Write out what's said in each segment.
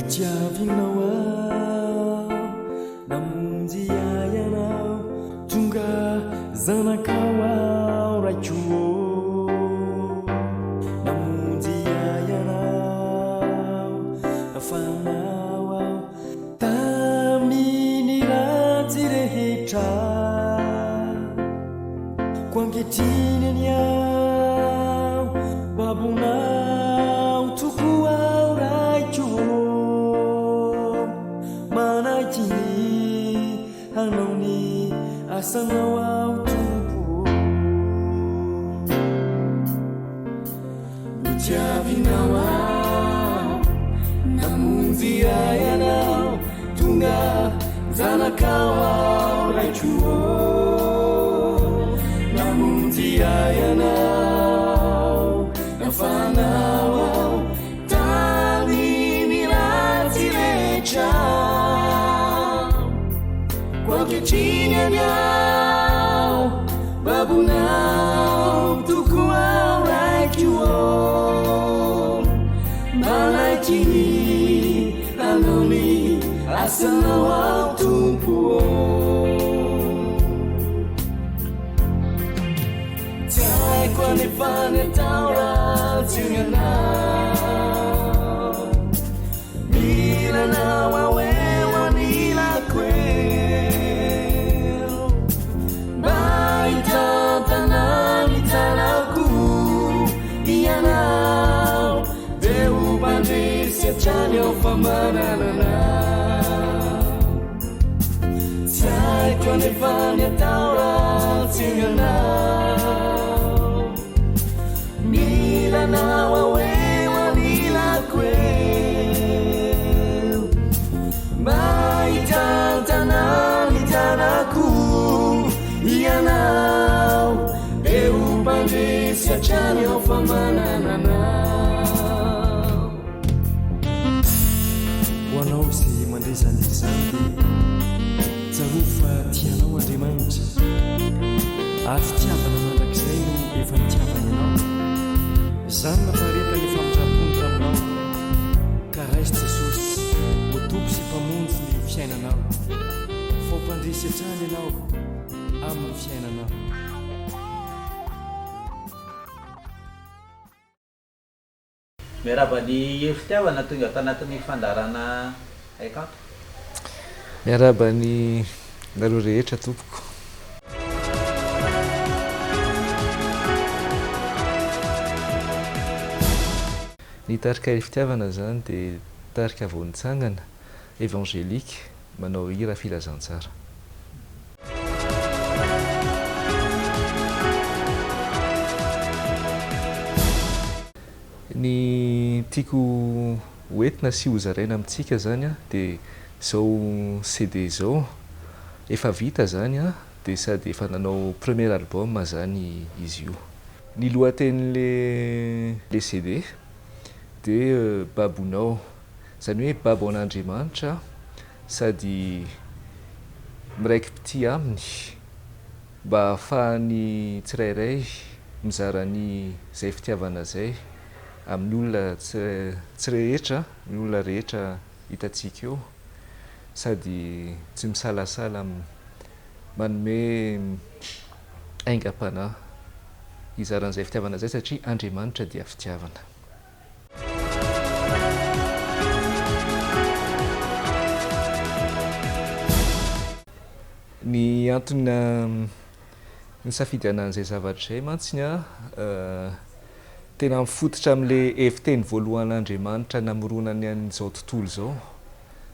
tiavinao ao namonjy aianao tonga zanakao ao raiko namonjy aianao afanao ao tamin'ny ratsy rehetra koankehitriny ao babonao toko ao raiko manaky hanao ny asanao ao tompo no tiavinao ao namonjy aianao tonga zanakao ao raiko namonjy aianao nafanao ao tamin'ny ratsy rehetra koankehitriny ao babonao toko ao raiko manaky hanao ny asanao ao tompo tiaiko anefany atao ratsy anao milanao aoeo anilako eo mba hitantana mitanako ianao de ho mandresy atrany ao famanananao tiaiko anefany atao ratsy anao milanao aoeo anilako eo mba hitantana mitanako ianao eo mandresy atrany ao famanananao ho anao sy mandresany izany dia tsaro fa tianao Andriamanitra ary fitiavana mandrakizay no efa nitiavana ianao zany mahatarika ny famindrapony taminao ka raisy Jesosy ho tompo sy mpamonjy ny fiainanao fa mpandresy atrany ianao amin'ny fiainanao miaraba ny Hery Fitiavana tonga tanatin'ny fandarana Hay Kanto. Miaraba ny nareo rehetra tompoko. Ny tarika Hery Fitiavana zany dia tarika vao nitsangana evangelika manao ara-pilazantsara. Ny tiako hoentina sy hozaraina amintsika zany dia zao CD zao efa vita zany dia sady efa nanao premier album zany izy io. Ny lohatenin'le CD dia BABONAO, zany hoe babo an'Andriamanitra sady miraiki-pity amin'ny mba ahafahany tsirairay mizara ny zay fitiavana zay amin'ny olona tsy rehetra, ny olona rehetra hitantsika eo sady tsy misalasala manome aingam-panahy hizaran'izay fitiavana zay satria Andriamanitra dia fitiavana. Ny antony nisafidy an'izay zavatra izay mantsiny tena mifototra amin'ilay hefiteny voalohan'Andriamanitra namoronany an'izao tontolo izao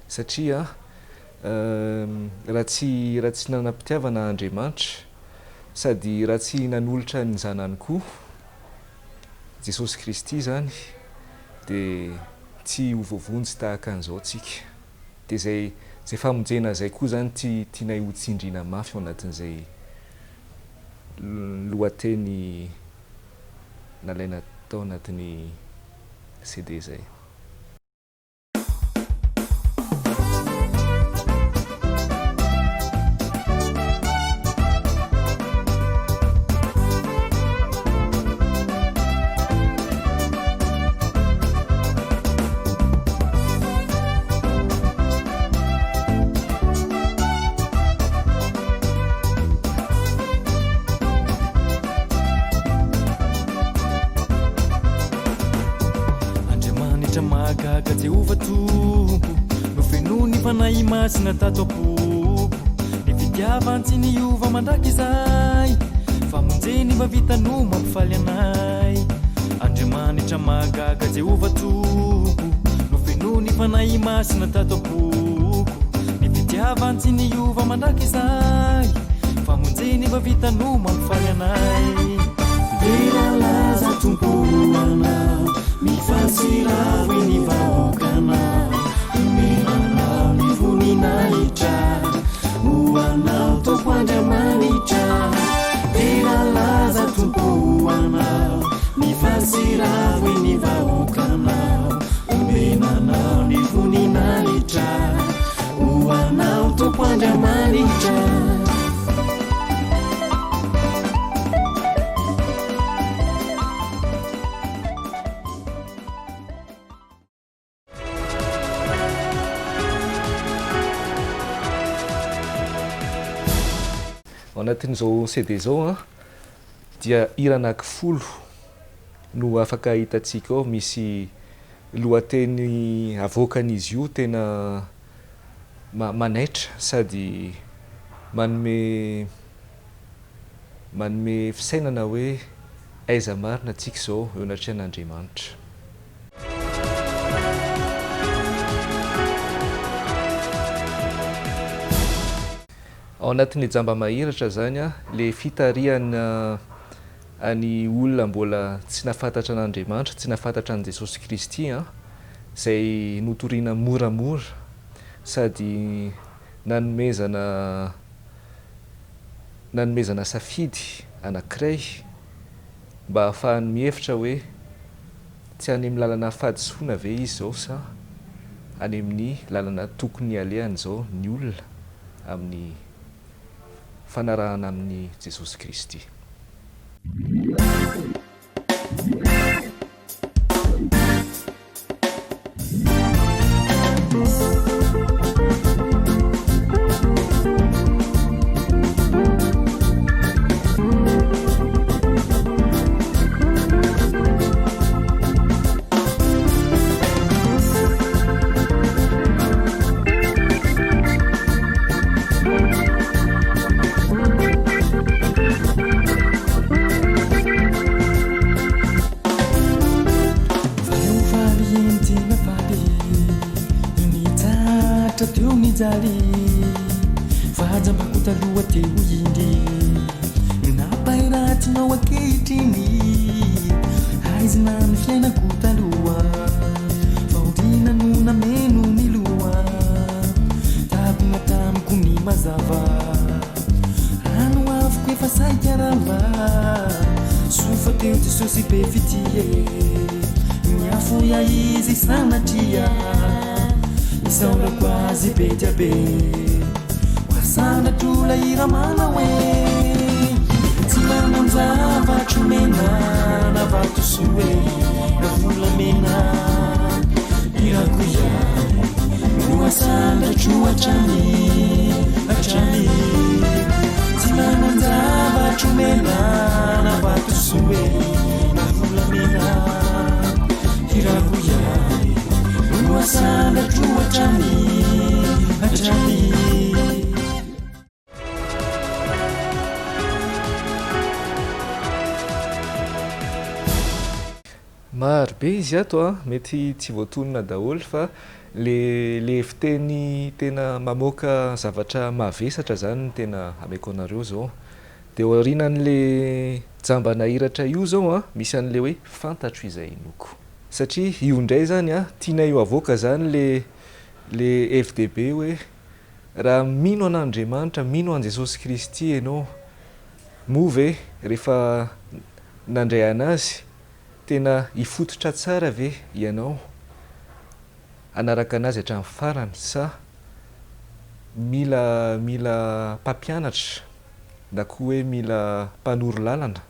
satria raha tsy nanam-pitiavana Andriamanitra sady raha tsy nanolotra ny zanany koa Jesosy Kristy zany dia tsy ho voavonjy tahaka an'izao tsika dia zay famonjena zay koa zany tianay ho tsindriana mafy ao anatin'izay lohateny nalaina tao anatin'ny CD zay. mahagaga Jehova tompo no fenony fanahy masina tato apoko ny fitiavantsy niova mandraky izay famonjeny mba vitano mampifaly anay Andriamanitra mahagaga Jehova tompo no fenony fanahy masina tato apoko ny fitiavantsy niova mandraky izay famonjeny mba vitano mampifaly anay Deralaza tompoana mifasira weni vaokana menana mivoninahitra uanao topo Andriamanitra Deralaza tompoana mifasira weni vaokana menana mivoninahitra uanao topo Andriamanitra anatin'izao CD zao dia hira anankifolo no afaka hitantsika ao misy lohateny avoakan'izy io tena manaitra sady manome fisainana hoe aiza marina antsika zao eo anatrehan'Andriamanitra. Ao anatin'ny jamba mahiratra zany le fitariana any olona mbola tsy nafantatra an'Andriamanitra, tsy nafantatra an' Jesosy Kristy zay notoriana moramora sady nanomezana safidy anankiray mba ahafahany mihevitra hoe tsy any amin'ny lalana fahadisoana ve izy zao sa any amin'ny lalana tokony alehany zao ny olona amin'ny fanarahana amin'ny Jesosy Kristy. Vajambakota lua teo indry napahiratinao akehitriny aizina ny fiainako taloha fahodina no nameno ny loha tagona tamiko ny mazava ano avoko efa saikaramba sofa teo Jesosy be fitie miafoya izy sanatria isaorako azy be diabe wasandatula iramana we tilamonzavatro mena na vatosue na volamena irakuya wasandatro atrany tilamonzavatro mena na vatosue na volamena irakuya wasandatro atrany maro be izy ato mety tsy voatonona daholo fa le fiteny tena mamoaka zavatra mavesatra zany tena ameko anareo zao de orinan'le jamba nahiratra io zao misy an'le hoe fantatro izay inoko satria io ndray zany tiana io avoaka zany le FDB hoe raha mino an'Andriamanitra mino an Jesosy Kristy ianao move rehefa nandray anazy tena ifototra tsara ve ianao anaraka anazy hatramin'ny farany sa mila mpampianatra na koa hoe mila mpanoro lalana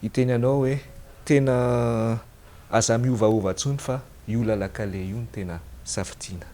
iteny anao hoe tena aza miovaova ntsony fa io lalakale io no tena safidiana.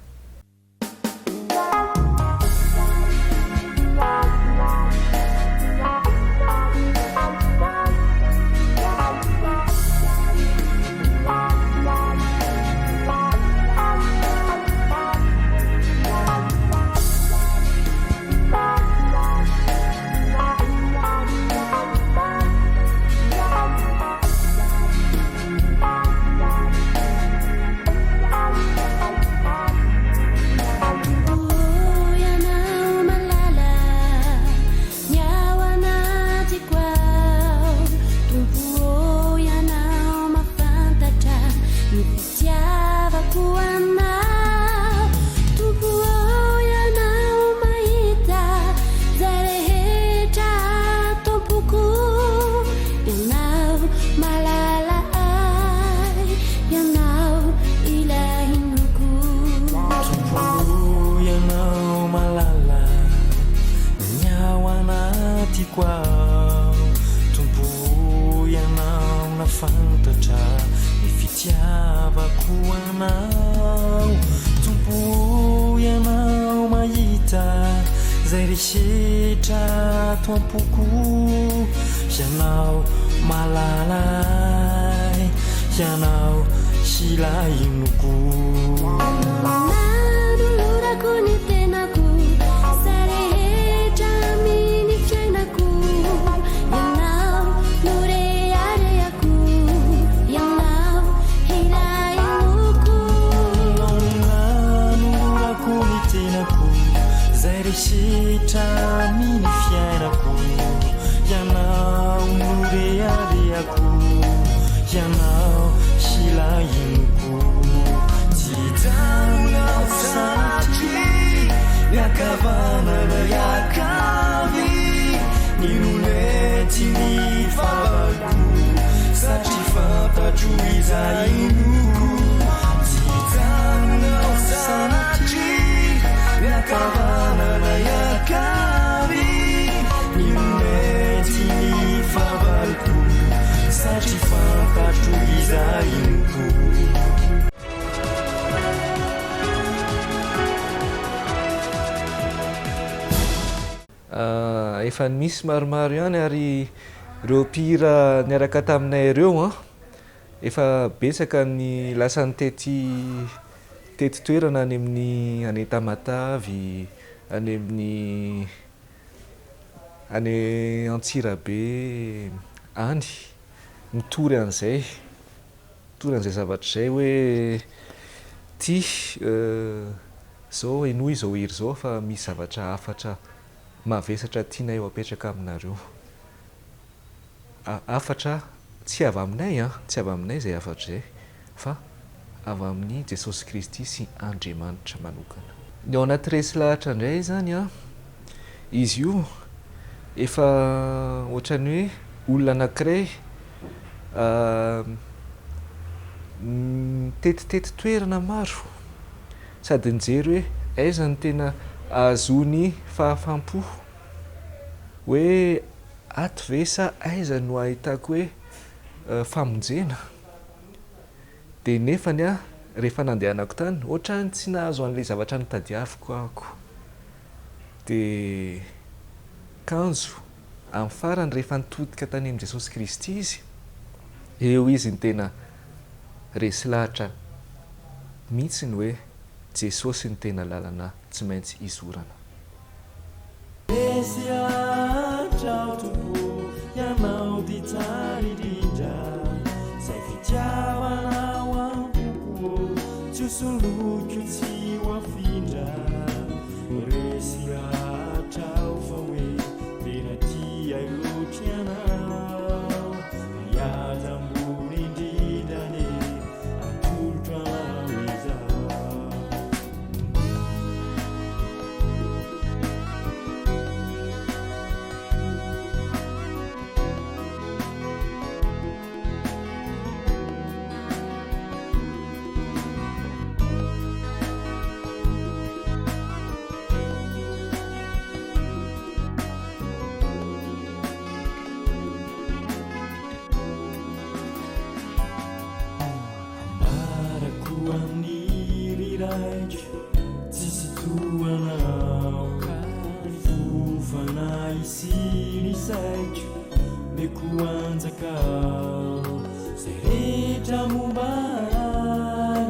fantatra ny fitiavako anao tompo ianao mahita zay rehetra toampoko ianao malalay ianao silainoko nanolorako ny tenako za rehetra amin'ny fiainako ianao noreareako ianao hilainoko nanolorako ny tenako zay rehetra amin'ny fiainako ianao noreareako ianao silainoko titanao satry miakavanana iakavy ninolety ny favaloko satry fantatro izainoko titanao satry miakavanana iakavy ninolety ny favaloko satry fantatro izainoko efa misy maromaro ihany ary ireo mpihira niaraka taminay ireo efa betsaka ny lasany tety toerana any amin'ny any Tamatavy any amin'ny any Antsirabe any mitory an'izay zavatra zay hoe ty zao enoy zao hery zao fa misy zavatra afatra mavesatra tiana eo apetraka aminareo afatra tsy avy aminay tsy avy aminay zay afatra zay fa avy amin'ny Jesosy Kristy sy Andriamanitra manokana ny ao anaty resy lahatra indray zany izy io efa ohatrany hoe olona anankiray tetitety toerana maro sady nijery hoe aiza ny tena azony fahafampo hoe ato ve sa aiza no ahitako hoe famonjena dia nefany rehefa nandehanako tany ohatrany tsy nahazo an'ilay zavatra nitadiaviko ako dia kanjo amin'ny farany rehefa nitodika tany amin'ny Jesosy Kristy izy eo izy ny tena resy lahatra mihitsy ny hoe Jesosy ny tena lalana tsy maintsy izorana resy lahatra tompo ianao dia tsara indrindra zay fitiavanao ampoko tsy hosoloko tsy hoafindra resy lahatra fa hoe tena tia loatra ianao miady ambony indrindrany atolotra anao izaho tsisy toanao fofana isiny saiko meko anjakao zay rehetra mombay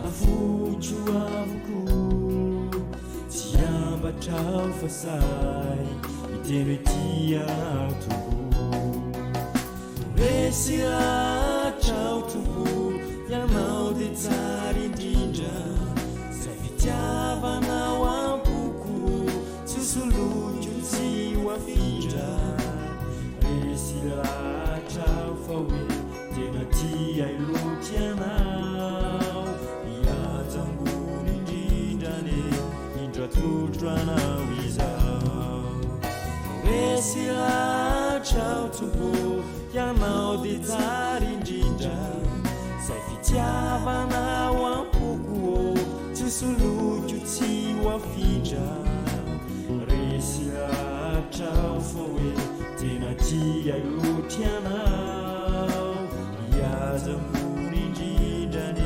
afotro avoko tsy ambatrao fa say iteny hoe tianao tompo resy latrao tompo ianao dia tsara indrindra zay fitiavanao ampoko tsy solotro tsy hoafindra resy latrao fa hoe tena tia loatra ianao miady ambony indrindrany indro atolotro anao izaho resy latrao tompo ianao dia tsara indrindra zay fitiavanao ampoko tsy solotro tsy hoafindra resy latrao fa hoe tena tia loatra ianao iazambony indrindrany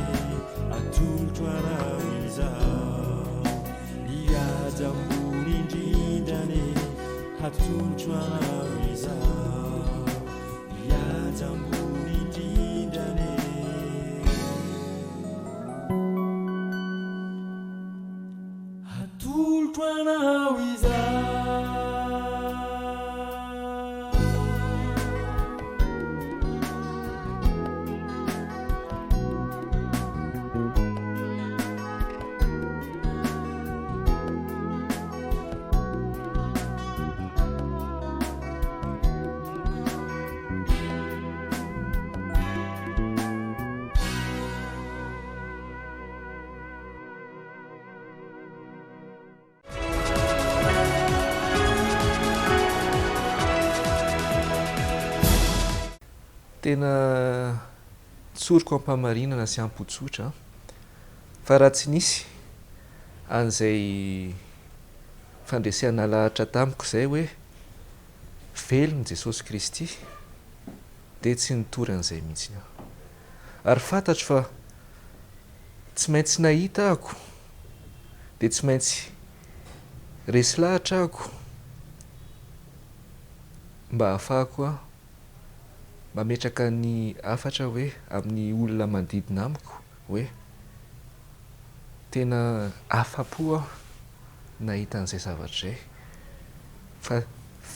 atolotro arao izao iazambony indrindrany atolotro arao izao iazambony indrindrany atolotro arao izao tena tsoroko ampamarinana sy ampotsotra fa raha tsy nisy an'izay fandresena lahatra tamiko izay hoe velony Jesosy Kristy dia tsy nitory an'izay mihitsy aho ary fantatro fa tsy maintsy nahita ako dia tsy maintsy resy lahatra ako mba hahafahako a mametraka ny afatra hoe amin'ny olona manodidina amiko hoe tena afa-po aho nahita an'izay zavatra izay fa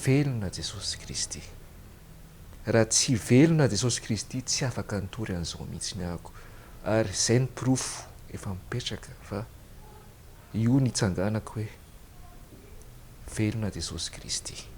velona Jesosy Kristy. Raha tsy velona Jesosy Kristy tsy afaka nitory an'izao mihitsy ny ahako ary izay ny pirofo efa mipetraka fa io ny itsanganako hoe velona Jesosy Kristy.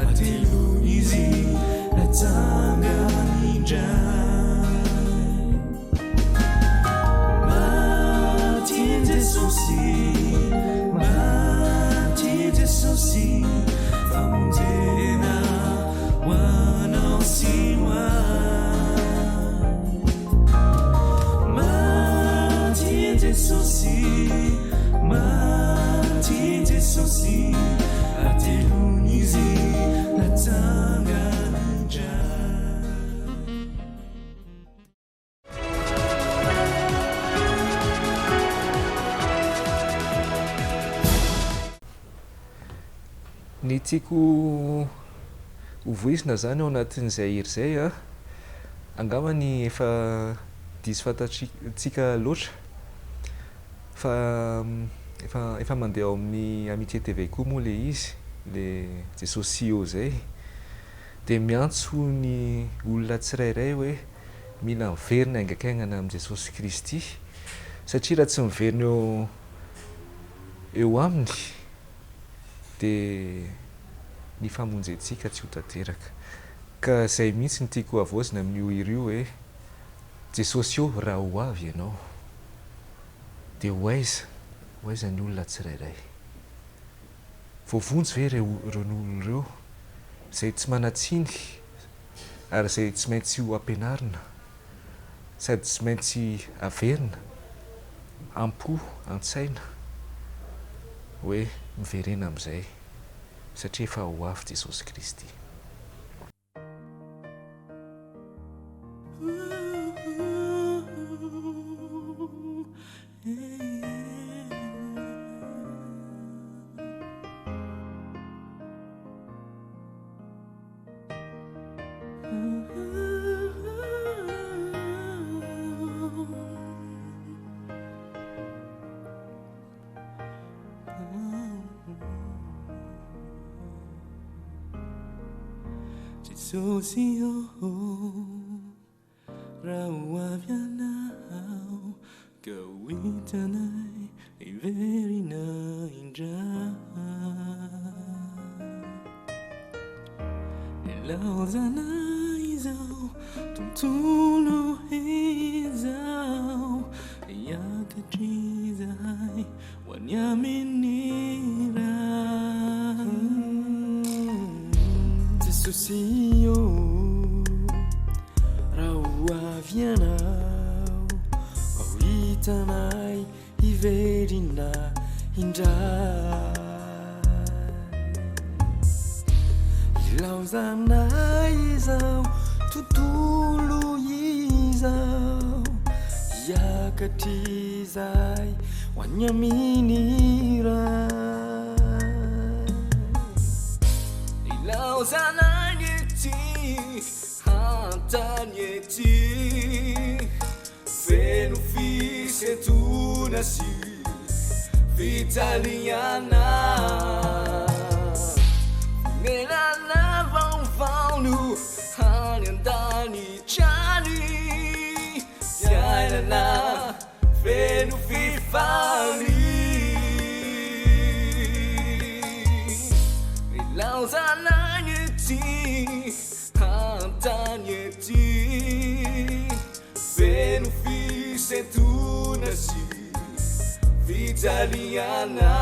Atelo izy, atanga ninja. tiako hovoizina zany ao anatin'izay hery zay a angambany efa diso fantatsika loatra fa efa mandeha ao amin'ny amitié TV koa moa le izy le sociaux zay de miantso ny olona tsirairay hoe mila miverina aingakaingana amin'i Jesosy Kristy satria raha tsy miverina eo aminy de ny famonjentsika tsy ho tanteraka ka zay mihitsy ny tiako avoazina amin'io hira io hoe Jesosy io raha ho avy ianao de ho aiza ny olona tsirairay voavonjy ve reo olona reo zay tsy manatsiny ary zay tsy maintsy ho ampianarina sady tsy maintsy averina ampo an-tsaina hoe miverena amin'izay satria efa ho avy Jesosy Kristy. Jesosy raha ho avy ianao ka ho hitanay hiverina indray ilaozanay izao tontolo izao hiakatrizay ho any amin'ny raha Jesosy raha ho avy ianao ka ho hitanay hiverina indray ilaozanay izao tontolo izao hiakatrizay ho any amin'ny raha ilaozanay ety hantany ety feno fisetona sy fitaliana menana vaovao hany an-danitrany fiainana feno fifaly ilaozanay ety hantany ety feno fisetona sy fitaliana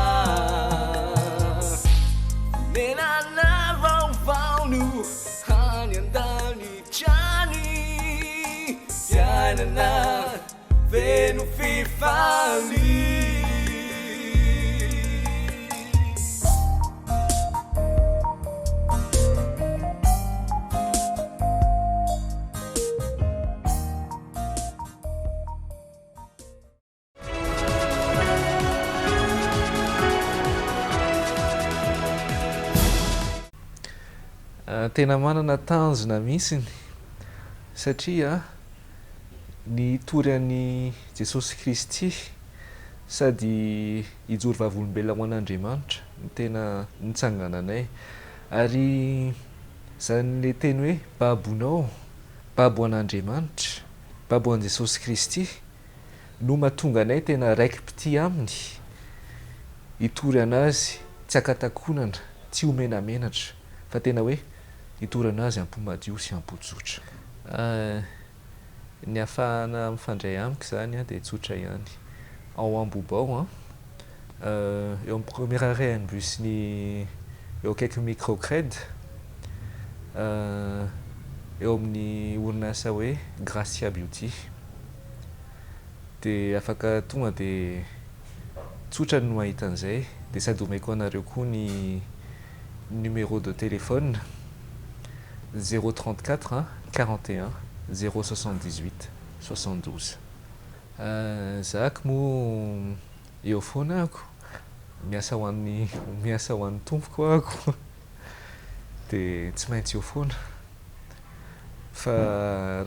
menana vaovao hany an-danitrany fiainana feno fifaly tena manana tanjona mihitsiny satria ny tory an'i Jesosy Kristy sady hijoro vavolombelona ho an'Andriamanitra ny tena nitsangananay ary zany le teny hoe BABONAO babo an'Andriamanitra babo an'i Jesosy Kristy no mahatonga anay tena raiki-pity aminy hitory anazy tsy akatakonana tsy homenamenatra fa tena hoe hitory anazy ampo-madio sy ampo-tsotra ny ahafahana mifandray amiko zany dia tsotra ihany ao Ambobao eo amin'ny premier arrêt ny bus ny eo akaiky microcred eo amin'ny orinasa hoe Gracia Beauty dia afaka tonga dia tsotra no mahita an'izay dia sady omeko anareo koa ny numéro de téléphone 034 41 078 72 zako moa eo foana ako miasa ho an'ny tompoko ako dia tsy maintsy eo foana. Fa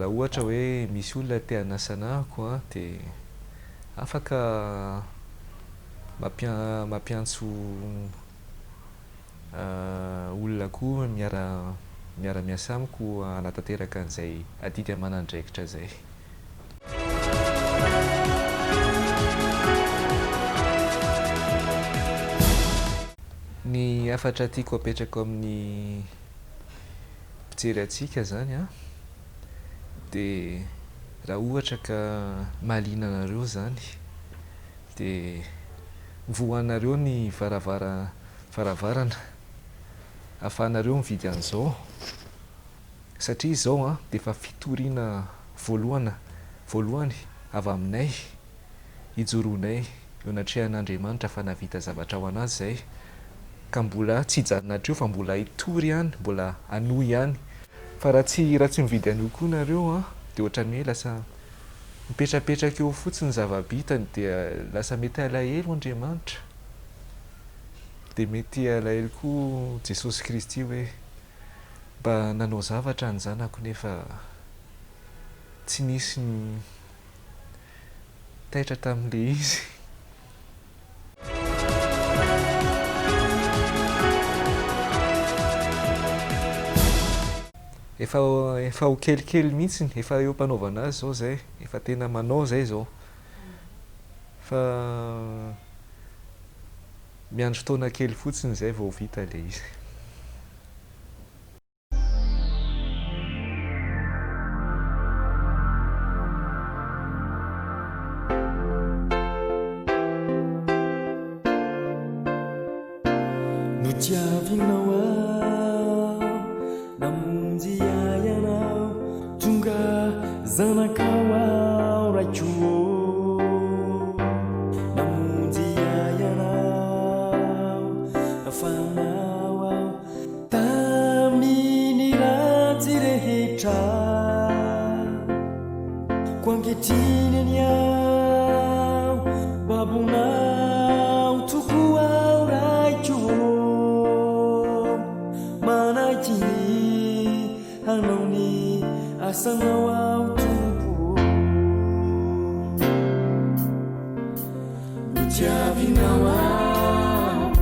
raha ohatra hoe misy olona te hanasanahako a dia afaka mampiantso olona koa miara-miasa amiko hanatanteraka an'izay adidy aman'andraikitra zay. Ny afatra tiako apetrako amin'ny mpijery atsika zany a dia raha ohatra ka mahaliana anareo zany dia voanareo ny varavarana ahafahanareo mividy an'izao satria izao a dia efa fitoriana voalohany avy aminay ijoroanay eo anatrehan'Andriamanitra fa navita zavatra ho anazy zay ka mbola tsy hijanonatra eo fa mbola hitory ihany, mbola hanohy ihany. Fa raha tsy mividy an'io koa nareo a dia ohatran'ny hoe lasa mipetrapetraka eo fotsiny zava-bitany dia lasa mety alahelo Andriamanitra, dia mety alahelo koa Jesosy Kristy hoe mba nanao zavatra ny zanako nefa tsy nisy ny taitra tamin'ilay izy. Efa ho kelikely mihitsiny, efa eo mpanaovana azy zao zay, efa tena manao zay zao. Fa miandro fotoana kely fotsiny zay vao vita ilay izy. No tiavinao namonjy ianao tonga zanakao ao raiky namonjy ianao afanao ao tamin'ny ratsy rehetra ko ankehitriny ao babonao toko ao raiky manaky hanao ny asanao ao tompo no tiavinao ao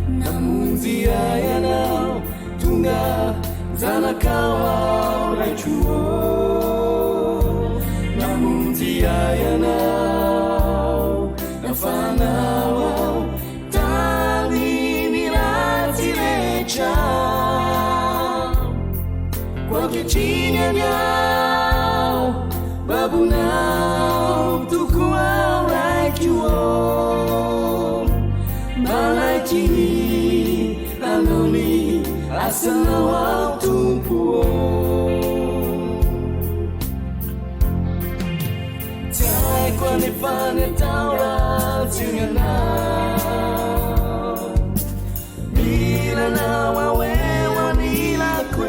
namonjy ianao tonga zanakao ao raiky namonjy ianao nafanao ao tamin'ny ratsy rehetra ankehitriny ao babonao toko ao raiky manaky hanao ny asanao ao tompo tsy haiko anefa ny atao ratsy anao milanao aoeo anilako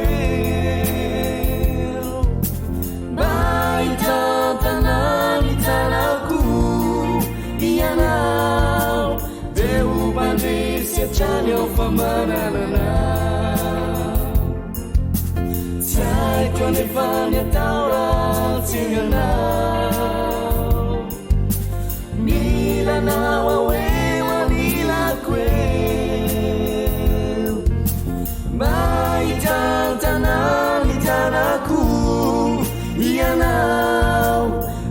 ianao dia ho mandresy hatrany ao famanananao tsy haiko anefa ny atao ratsy anao milanao aoeo anilako mba hitantana ny tanako ianao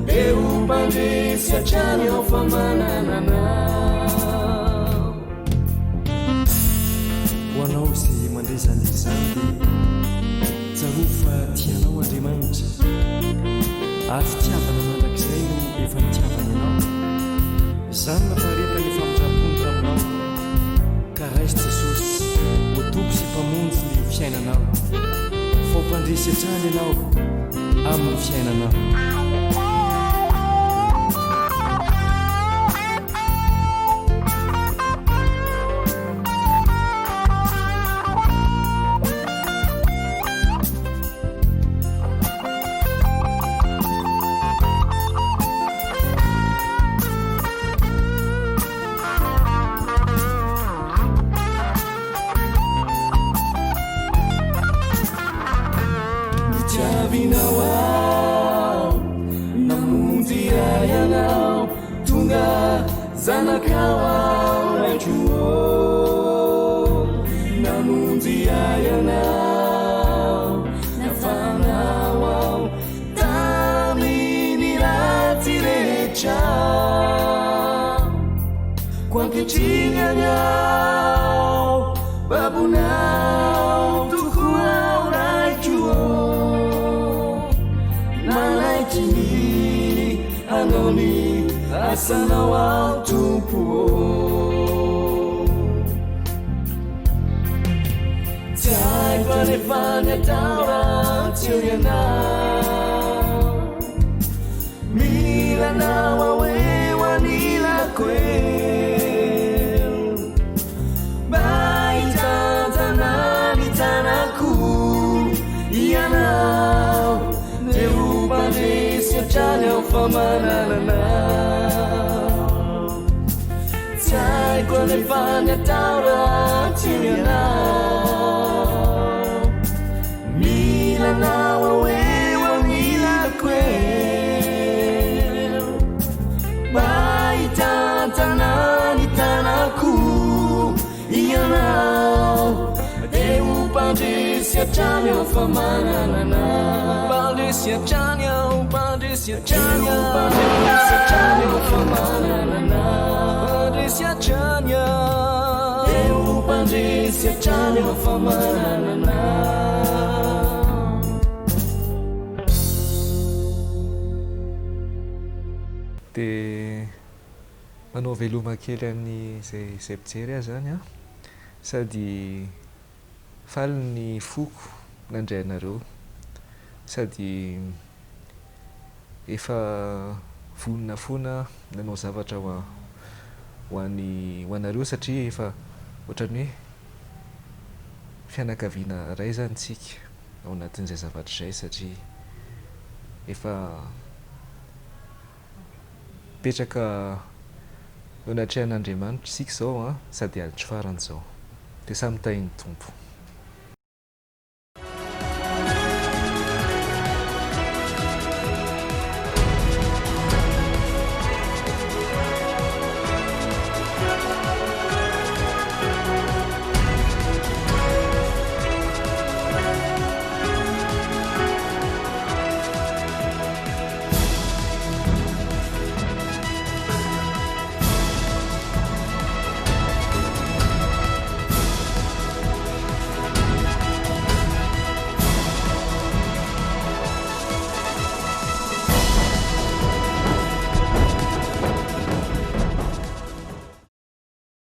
dia ho mandresy hatrany ao famanananao ho anao izay mandresany izany dia tsaroa fa tianao Andriamanitra ary fitiavana mandrakizay no efa nitiavana anao izany nafareta ny famindrapony taminao ka raisy Jesosy ho tompo sy mpamonjy ny fiainanao fa ho mpandresy hatrany ianao amin'ny fiainanao. avinao ao namonjy ianao tonga zanakao ao raitro namonjy ianao nafanao ao tamin'ny ratsy rehetra quanketrignanao babonao tokoao raitro malaitiny hanao ny asanao ao tompo tsy haiko rehefa ny atao raha tsy eo ianao milanao aoeo anilako eo mba hitanjana ny tanako ianao deo mandresy hatrany ao famanananao tsy haiko rehefa ny atao raha tsy eo ianao milanao aoeo anilako eo mba hitanjana ny tanako ianao deo mpandresy hatrany ao famanananao pandresy hatrany ao pandresy hatrany ao pandresy hatrany ao famanananao pandresy hatrany ao deo mpandresy hatrany ao famanananao dia manao veloma kely amin'ny zay pijery azy zany a sady faly ny foko nandray anareo sady efa vonona foana nanao zavatra ho anareo satria efa ohatrany hoe fianakaviana ray zany tsika ao anatin'izay zavatra izay satria efa petraka eo anatrehan'Andriamanitra isika zao a sady alitry faran'izao dia samy tahiny tompo